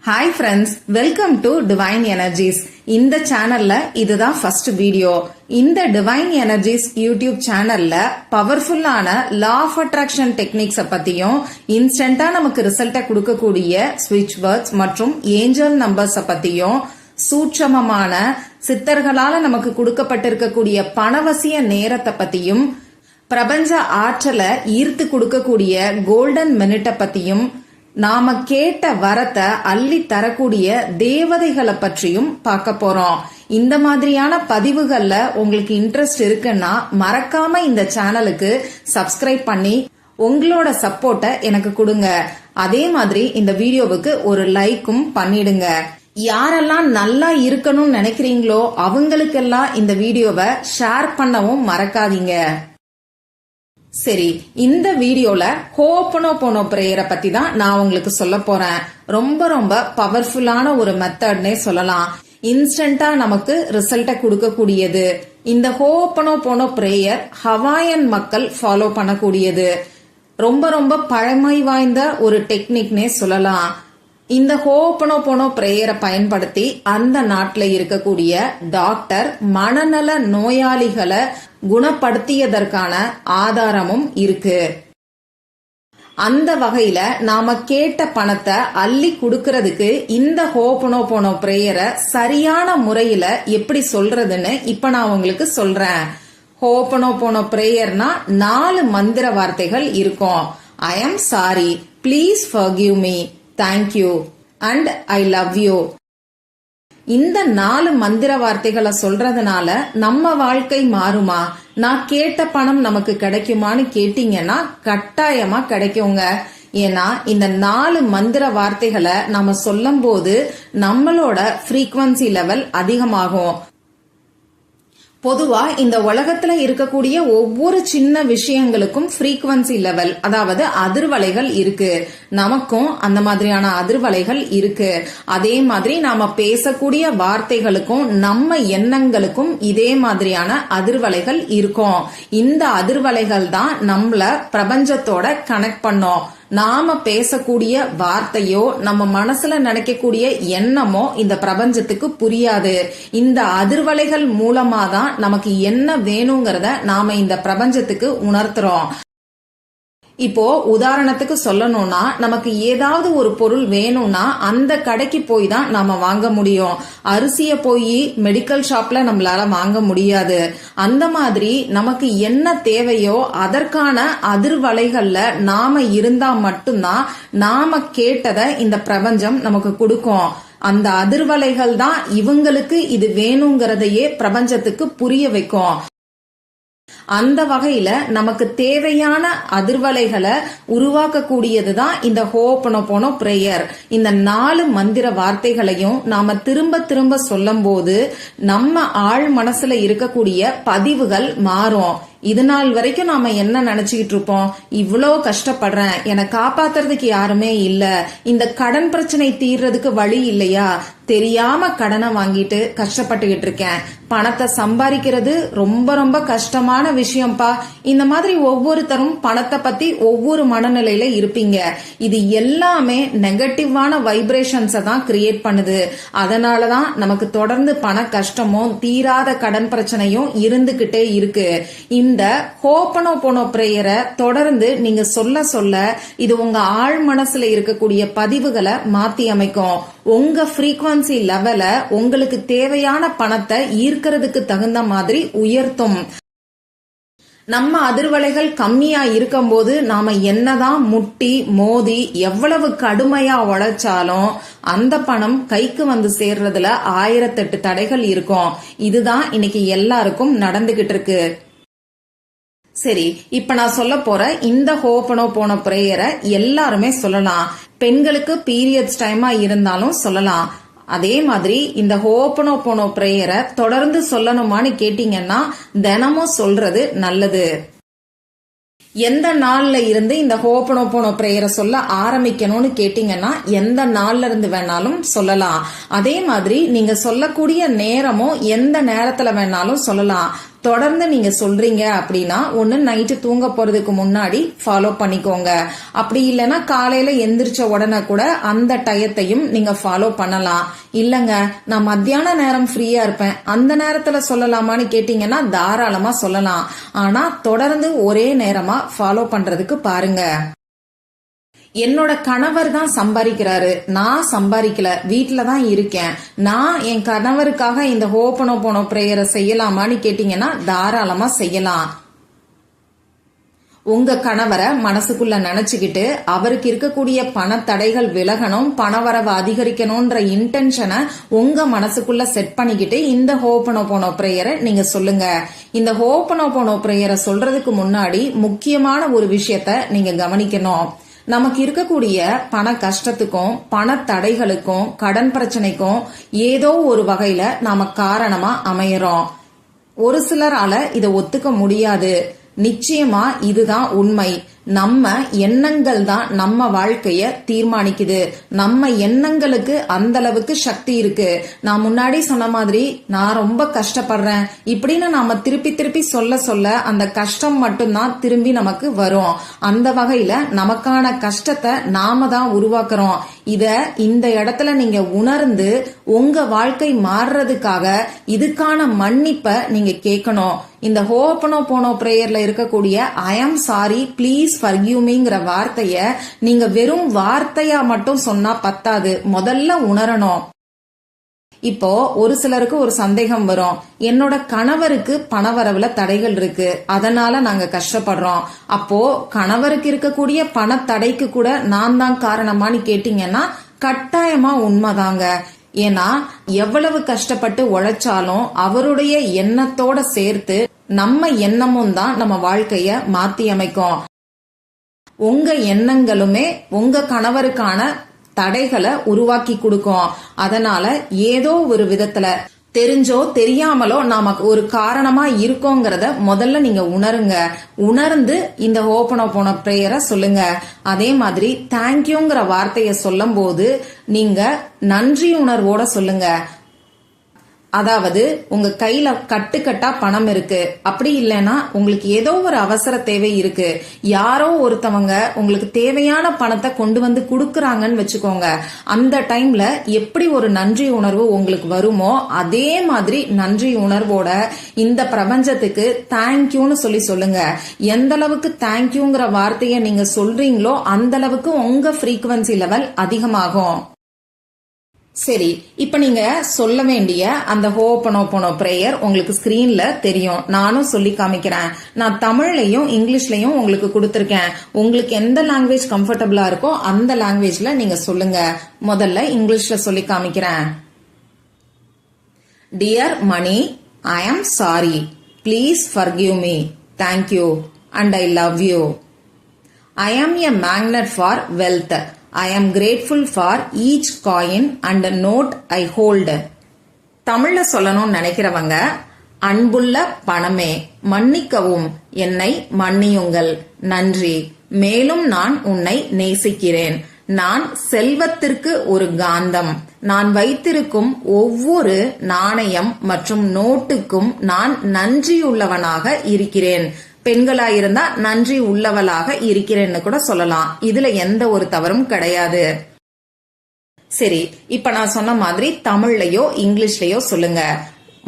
Hi friends, welcome to divine energies. இந்த சேனல்ல இதுதான் ஃபர்ஸ்ட் வீடியோ. இந்த டிவைன் எனர்ஜிஸ் யூடியூப் சேனல்ல பவர்ஃபுல்லான லா ஆஃப் அட்ராக்ஷன் டெக்னிக்ஸ பத்தியும் இன்ஸ்டன்டா நமக்கு ரிசல்ட்டை கொடுக்கக்கூடிய ஸ்விட்ச் வேர்ட்ஸ் மற்றும் ஏஞ்சல் நம்பர்ஸ பத்தியும் சூட்சமமான சித்தர்களால நமக்கு கொடுக்கப்பட்டிருக்கக்கூடிய பணவசிய நேரத்தை பத்தியும் பிரபஞ்ச ஆற்றலை ஈர்த்து கொடுக்கக்கூடிய கோல்டன் மினிட்டை பத்தியும் நாம கேட்ட வரத்தை அள்ளி தரக்கூடிய தேவதைகளை பற்றியும் பார்க்க போறோம். இந்த மாதிரியான பதிவுகள்ல உங்களுக்கு இன்ட்ரெஸ்ட் இருக்குன்னா மறக்காம இந்த சேனலுக்கு சப்ஸ்கிரைப் பண்ணி உங்களோட சப்போர்ட்டை எனக்கு கொடுங்க. அதே மாதிரி இந்த வீடியோவுக்கு ஒரு லைக்கும் பண்ணிடுங்க. யாரெல்லாம் நல்லா இருக்கணும்னு நினைக்கிறீங்களோ அவங்களுக்கெல்லாம் இந்த வீடியோவை ஷேர் பண்ணவும் மறக்காதீங்க. சரி, இந்த வீடியோல ஹோபனோபோனோ பிரேயரை பத்தி தான் நான் உங்களுக்கு சொல்ல போறேன். ரொம்ப ரொம்ப பவர்ஃபுல்லான ஒரு மெத்தட்னே சொல்லலாம். இன்ஸ்டன்டா நமக்கு ரிசல்ட்டை கொடுக்கக்கூடியது. இந்த ஹோபனோபோனோ பிரேயர் ஹவாயன் மக்கள் ஃபாலோ பண்ணக்கூடியது. ரொம்ப ரொம்ப பழமை வாய்ந்த ஒரு டெக்னிக்னே சொல்லலாம். இந்த ஹோபனோபோனோ பிரேயரை பயன்படுத்தி அந்த நாட்டில் இருக்கக்கூடிய டாக்டர் மனநல நோயாளிகளை குணப்படுத்தியதற்கான ஆதாரமும் இருக்கு. அந்த வகையில நாம கேட்ட பணத்தை அள்ளி கொடுக்கறதுக்கு இந்த ஹோபனோபோனோ பிரேயரை சரியான முறையில எப்படி சொல்றதுன்னு இப்ப நான் உங்களுக்கு சொல்றேன். ஹோபனோபோனோ பிரேயர்னா 4 மந்திர வார்த்தைகள் இருக்கும். I am sorry, please forgive me, thank you and I love you. இந்த 4 மந்திர வார்த்தைகளை சொல்றதுனால நம்ம வாழ்க்கை மாறுமா? நான் கேட்ட பணம் நமக்கு கிடைக்குமான்னு கேட்டீங்கன்னா கட்டாயமா கிடைக்குங்க. ஏன்னா இந்த 4 மந்திர வார்த்தைகளை நாம சொல்லும் போது நம்மளோட ஃப்ரீக்வன்சி லெவல் அதிகமாகும். பொதுவா இந்த உலகத்துல இருக்கக்கூடிய ஒவ்வொரு சின்ன விஷயங்களுக்கும் ஃப்ரீக்வன்சி லெவல், அதாவது அதிர்வலைகள் இருக்கு. நமக்கும் அந்த மாதிரியான அதிர்வலைகள் இருக்கு. அதே மாதிரி நாம பேசக்கூடிய வார்த்தைகளுக்கும் நம்ம எண்ணங்களுக்கும் இதே மாதிரியான அதிர்வலைகள் இருக்கும். இந்த அதிர்வலைகள் தான் நம்மள பிரபஞ்சத்தோட கனெக்ட் பண்ணோம். நாம பேசக்கூடிய வார்த்தையோ நம்ம மனசுல நினைக்கக்கூடிய எண்ணமோ இந்த பிரபஞ்சத்துக்கு புரியாது. இந்த அதிர்வலைகள் மூலமா தான் நமக்கு என்ன வேணுங்கிறத நாம இந்த பிரபஞ்சத்துக்கு உணர்த்துறோம். இப்போ உதாரணத்துக்கு சொல்லணும்னா, நமக்கு ஏதாவது ஒரு பொருள் வேணும்னா அந்த கடைக்கு போய் தான் நாம வாங்க முடியும். அரிசிய போய் மெடிக்கல் ஷாப்ல நம்மளால வாங்க முடியாது. அந்த மாதிரி நமக்கு என்ன தேவையோ அதற்கான அதிர்வலைகள்ல நாம இருந்தா மட்டும்தான் நாம கேட்டதை இந்த பிரபஞ்சம் நமக்கு கொடுக்கும். அந்த அதிர்வலைகள் தான் இவங்களுக்கு இது வேணுங்கிறதையே பிரபஞ்சத்துக்கு புரிய வைக்கும். அந்த வகையில நமக்கு தேவையான அதிர்வலைகளை உருவாக்கக்கூடியதுதான் இந்த ஹோபனோபோனோ பிரேயர். இந்த 4 மந்திர வார்த்தைகளையும் நாம திரும்ப திரும்ப சொல்லும் போது நம்ம ஆழ் மனசுல இருக்கக்கூடிய பதிவுகள் மாறும். இது நாள் வரைக்கும் நாம என்ன நினைச்சுக்கிட்டு இருப்போம்? இவ்வளோ கஷ்டப்படுறேன், என்னை காப்பாத்துறதுக்கு யாருமே இல்ல, இந்த கடன் பிரச்சனை தீர்றதுக்கு வழி இல்லையா, தெரியாம கடனை வாங்கிட்டு கஷ்டப்பட்டுகிட்டு இருக்கேன், பணத்தை சம்பாதிக்கிறது ரொம்ப ரொம்ப கஷ்டமான விஷயம்ப்பா. இந்த மாதிரி ஒவ்வொருத்தரும் பணத்தை பத்தி ஒவ்வொரு மனநிலையில இருப்பீங்க. இது எல்லாமே நெகட்டிவான வைப்ரேஷன்ஸை தான் கிரியேட் பண்ணுது. அதனாலதான் நமக்கு தொடர்ந்து பண கஷ்டமும் தீராத கடன் பிரச்சனையும் இருந்துகிட்டே இருக்கு. இந்த ஹோபனோபோனோ பிரேயரை தொடர்ந்து நீங்க சொல்ல சொல்ல இது உங்க ஆழ் மனசுல இருக்கக்கூடிய பதிவுகளை மாத்தி அமைக்கும். உங்க ஃப்ரீக்வன்சி லெவல உங்களுக்கு தேவையான பணத்தை ஈர்க்கிறதுக்கு தகுந்த மாதிரி உயர்த்தும். நம்ம அதிர்வலைகள் கம்மியா இருக்கும் போது நாம என்னதான் முட்டி மோதி எவ்வளவு கடுமையா உழைச்சாலும் அந்த பணம் கைக்கு வந்து சேர்றதுல 1008 தடைகள் இருக்கும். இதுதான் இன்னைக்கு எல்லாருக்கும் நடந்துகிட்டு இருக்கு. சரி, இப்ப நான் சொல்ல போற இந்த ஹோபனோபோனோ பிரேயரை எல்லாருமே சொல்லலாம். பெண்களுக்கு பீரியட்ஸ் டைமா இருந்தாலும் சொல்லலாம். அதே மாதிரி இந்த ஹோபனோபோனோ பிரேயரை தொடர்ந்து சொல்லணுமான்னு கேட்டீங்கன்னா தினமும் சொல்றது நல்லது. எந்த நாள்ல இருந்து இந்த ஹோபனோபோனோ பிரேயரை சொல்ல ஆரம்பிக்கணும்னு கேட்டீங்கன்னா எந்த நாள்ல இருந்து வேணாலும் சொல்லலாம். அதே மாதிரி நீங்க சொல்லக்கூடிய நேரமும் எந்த நேரத்துல வேணாலும் சொல்லலாம். தொடர்ந்து நீங்க சொல்றீங்க அப்படின்னா ஒண்ணு நைட்டு தூங்க போறதுக்கு முன்னாடி ஃபாலோ பண்ணிக்கோங்க. அப்படி இல்லைன்னா காலையில எந்திரிச்ச உடனே கூட அந்த டயத்தையும் நீங்க ஃபாலோ பண்ணலாம். இல்லங்க நான் மத்தியான நேரம் ஃப்ரீயா இருப்பேன் அந்த நேரத்துல சொல்லலாமான்னு கேட்டீங்கன்னா தாராளமா சொல்லலாம். ஆனா தொடர்ந்து ஒரே நேரமா ஃபாலோ பண்றதுக்கு பாருங்க. என்னோட கணவர் தான் சம்பாதிக்கிறாரு, நான் சம்பாதிக்கல, வீட்டுல தான் இருக்கேன், நான் என் கணவருக்காக இந்த ஹோபனோபோனோ பிரேயரை செய்யலாமான்னு கேட்டீங்கன்னா தாராளமா செய்யலாம். உங்க கணவரை மனசுக்குள்ள நினைச்சுக்கிட்டு அவருக்கு இருக்கக்கூடிய பண தடைகள் விலகணும், பணவரவு அதிகரிக்கணும்ன்ற இன்டென்ஷனை உங்க மனசுக்குள்ள செட் பண்ணிக்கிட்டு இந்த ஹோபனோபோனோ பிரேயரை நீங்க சொல்லுங்க. இந்த ஹோபனோபோனோ பிரேயரை சொல்றதுக்கு முன்னாடி முக்கியமான ஒரு விஷயத்த நீங்க கவனிக்கணும். நமக்கு இருக்கக்கூடிய பண கஷ்டத்துக்கும் பண தடைகளுக்கும் கடன் பிரச்சனைக்கும் ஏதோ ஒரு வகையில நாம காரணமா அமையறோம். ஒரு சிலரால இதை ஒத்துக்க முடியாது. நிச்சயமா இதுதான் உண்மை. நம்ம எண்ணங்கள் தான் நம்ம வாழ்க்கைய தீர்மானிக்குது. நம்ம எண்ணங்களுக்கு அந்த அளவுக்கு சக்தி இருக்கு. நான் முன்னாடி சொன்ன மாதிரி நான் ரொம்ப கஷ்டப்படுறேன் இப்படின்னு நாம திருப்பி திருப்பி சொல்ல சொல்ல அந்த கஷ்டம் மட்டும்தான் திரும்பி நமக்கு வரும். அந்த வகையில நமக்கான கஷ்டத்தை நாம தான் உருவாக்குறோம். இத இந்த இடத்துல நீங்க உணர்ந்து உங்க வாழ்க்கை மாறுறதுக்காக இதுக்கான மன்னிப்பை நீங்க கேட்கணும். இந்த ஹோபனோபோனோ பிரேயர்ல இருக்கக்கூடிய ஐ ஆம் சாரி ப்ளீஸ் ஃபர்கிவ் மீங்கிற வார்த்தைய நீங்க வெறும் வார்த்தையா மட்டும் சொன்னா பத்தாது, முதல்ல உணரணும். இப்போ ஒரு சிலருக்கு ஒரு சந்தேகம் வரும், என்னோட கணவருக்கு பணவரவுல தடைகள் இருக்கு அதனால நாங்க கஷ்டப்படுறோம். அப்போ கணவருக்கு இருக்கக்கூடிய பண தடைக்கு கூட நான் தான் காரணமான்னு கேட்டீங்கன்னா கட்டாயமா உண்மைதாங்க. ஏன்னா எவ்வளவு கஷ்டப்பட்டு உழைச்சாலும் அவருடைய எண்ணத்தோட சேர்த்து நம்ம எண்ணமும் தான் நம்ம வாழ்க்கைய மாத்தி அமைக்கும். உங்க எண்ணங்களுமே உங்க கணவருக்கான தடைகளை உருவாக்கி கொடுக்கும். அதனால ஏதோ ஒரு விதத்துல தெரிஞ்சோ தெரியாமலோ நமக்கு ஒரு காரணமா இருக்கோங்கிறத முதல்ல நீங்க உணருங்க. உணர்ந்து இந்த ஹோபனோபோனோ பிரேயரை சொல்லுங்க. அதே மாதிரி தேங்க்யூங்கிற வார்த்தைய சொல்லும் போது நீங்க நன்றி உணர்வோட சொல்லுங்க. அதாவது உங்க கையில கட்டுக்கட்டா பணம் இருக்கு, அப்படி இல்லைன்னா உங்களுக்கு ஏதோ ஒரு அவசர தேவை இருக்கு, யாரோ ஒருத்தவங்க உங்களுக்கு தேவையான பணத்தை கொண்டு வந்து கொடுக்கறாங்கன்னு வச்சுக்கோங்க. அந்த டைம்ல எப்படி ஒரு நன்றி உணர்வு உங்களுக்கு வருமோ அதே மாதிரி நன்றி உணர்வோட இந்த பிரபஞ்சத்துக்கு தேங்க்யூன்னு சொல்லுங்க. எந்த அளவுக்கு தேங்க்யூங்கிற வார்த்தையை நீங்க சொல்றீங்களோ அந்த அளவுக்கு உங்க ஃப்ரீக்வன்சி லெவல் அதிகமாகும். சரி, இப்ப நீங்க சொல்ல வேண்டிய அந்த ஹோபனோபோனோ பிரேயர் உங்களுக்கு ஸ்கிரீன்ல தெரியும். நானும் சொல்லி காமிக்கிறேன். நான் தமிழ்லயும் இங்கிலீஷ்லயும் உங்களுக்கு கொடுத்திருக்கேன். உங்களுக்கு எந்த லாங்குவேஜ் கம்ஃபர்டபுளா இருக்கோ அந்த லாங்குவேஜ்ல நீங்க சொல்லுங்க. முதல்ல இங்கிலீஷ்ல சொல்லி காமிக்கிறேன். Dear money, I am sorry. Please forgive me. Thank you and I love you. I am a magnet for wealth. I am grateful for each coin and note I hold. தமிழ்ல சொல்லணும்னு நினைக்கிறவங்க, அன்புள்ள பணமே மன்னிக்கவும், என்னை மன்னியுங்கள், நன்றி, மேலும் நான் உன்னை நேசிக்கிறேன். நான் செல்வத்திற்கு ஒரு காந்தம். நான் வைத்திருக்கும் ஒவ்வொரு நாணயம் மற்றும் நோட்டுக்கும் நான் நன்றியுள்ளவனாக இருக்கிறேன். பெண்களாயிருந்தா நன்றி உள்ளவளாக இருக்கிறேன்னு கூட சொல்லலாம். இதுல எந்த ஒரு தவறும் கிடையாது. சரி, இப்ப நான் சொன்ன மாதிரி தமிழ்லயோ இங்கிலீஷ்லயோ சொல்லுங்க.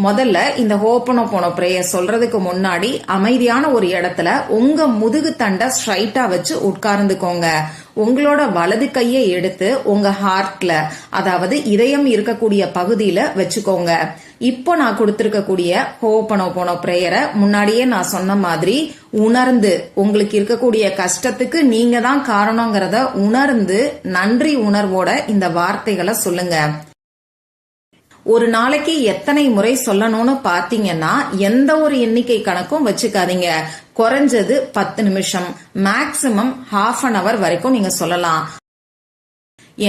முதல்ல இந்த ஹோபனோபோனோ பிரேயர் சொல்றதுக்கு முன்னாடி அமைதியான ஒரு இடத்துல உங்க முதுகு தண்டை ஸ்ட்ரைட்டா வச்சு உட்கார்ந்துக்கோங்க. உங்களோட வலது கையை எடுத்து உங்க ஹார்ட்ல, அதாவது இதயம் இருக்கக்கூடிய பகுதியில வச்சுக்கோங்க. இப்போ நான் கொடுத்திருக்கக்கூடிய ஹோபனோபோனோ பிரேயரை முன்னாடியே நான் சொன்ன மாதிரி உணர்ந்து, உங்களுக்கு இருக்கக்கூடிய கஷ்டத்துக்கு நீங்க தான் காரணங்கிறத உணர்ந்து நன்றி உணர்வோட இந்த வார்த்தைகளை சொல்லுங்க. ஒரு நாளைக்கு எத்தனை முறை சொல்லணும்னு பாத்தீங்கன்னா எந்த ஒரு எண்ணிக்கை கணக்கும் வச்சுக்காதீங்க. குறைஞ்சது 10 நிமிஷம், மேக்சிமம் ½ an hour வரைக்கும் நீங்க சொல்லலாம்.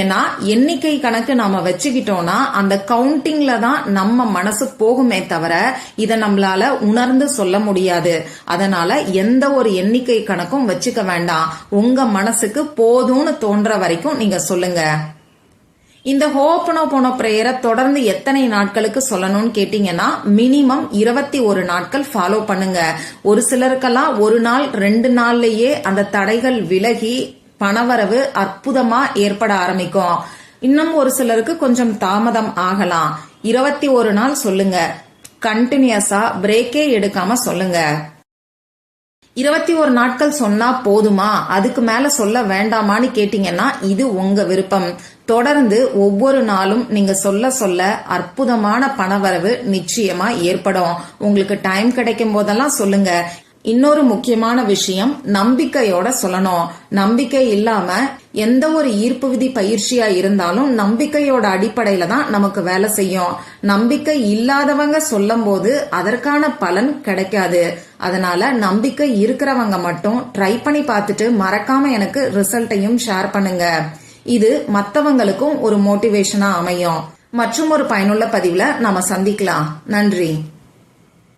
ஏன்னா எண்ணிக்கை கணக்கு நாம வச்சுக்கிட்டோம்னா அந்த கவுண்டிங்ல தான் நம்ம மனசு போகுமே தவிர இத நம்மளால உணர்ந்து சொல்ல முடியாது. அதனால எந்த ஒரு எண்ணிக்கை கணக்கும் வச்சுக்க வேண்டாம். உங்க மனசுக்கு போதும்னு தோன்ற வரைக்கும் நீங்க சொல்லுங்க. இந்த ஹோப்பனோபோனோ பிரேயரை தொடர்ந்து எத்தனை நாட்களுக்கு சொல்லணும்னு கேட்டீங்கன்னா மினிமம் 21 நாட்கள் ஃபாலோ பண்ணுங்க. ஒரு சிலருக்கெல்லாம் 1 நாள் 2 நாள்லயே அந்த தடைகள் விலகி பணவரவு அற்புதமா ஏற்பட ஆரம்பிக்கும். இன்னும் ஒரு சிலருக்கு கொஞ்சம் தாமதம் ஆகலாம். 21 நாள் சொல்லுங்க. கண்டினியூஸா பிரேக்கே எடுக்காம சொல்லுங்க. 21 நாட்கள் சொன்னா போதுமா, அதுக்கு மேல சொல்ல வேண்டாமான்னு கேட்டீங்கன்னா இது உங்க விருப்பம். தொடர்ந்து ஒவ்வொரு நாளும் நீங்க சொல்ல சொல்ல அற்புதமான பணவரவு நிச்சயமா ஏற்படும். உங்களுக்கு டைம் கிடைக்கும் போதெல்லாம் சொல்லுங்க. இன்னொரு முக்கியமான விஷயம், நம்பிக்கையோட சொல்லணும். நம்பிக்கை இல்லாம எந்த ஒரு ஈர்ப்பு விதி பயிற்சியா இருந்தாலும் நம்பிக்கையோட அடிப்படையில தான் நமக்கு வேலை செய்யும். நம்பிக்கை இல்லாதவங்க சொல்லும் போது அதற்கான பலன் கிடைக்காது. அதனால நம்பிக்கை இருக்கிறவங்க மட்டும் ட்ரை பண்ணி பார்த்துட்டு மறக்காம எனக்கு ரிசல்ட்டையும் ஷேர் பண்ணுங்க. இது மத்தவங்களுக்கும் ஒரு மோட்டிவேஷனா அமையும். மற்றும் ஒரு பயனுள்ள பதிவுல நாம சந்திக்கலாம். நன்றி.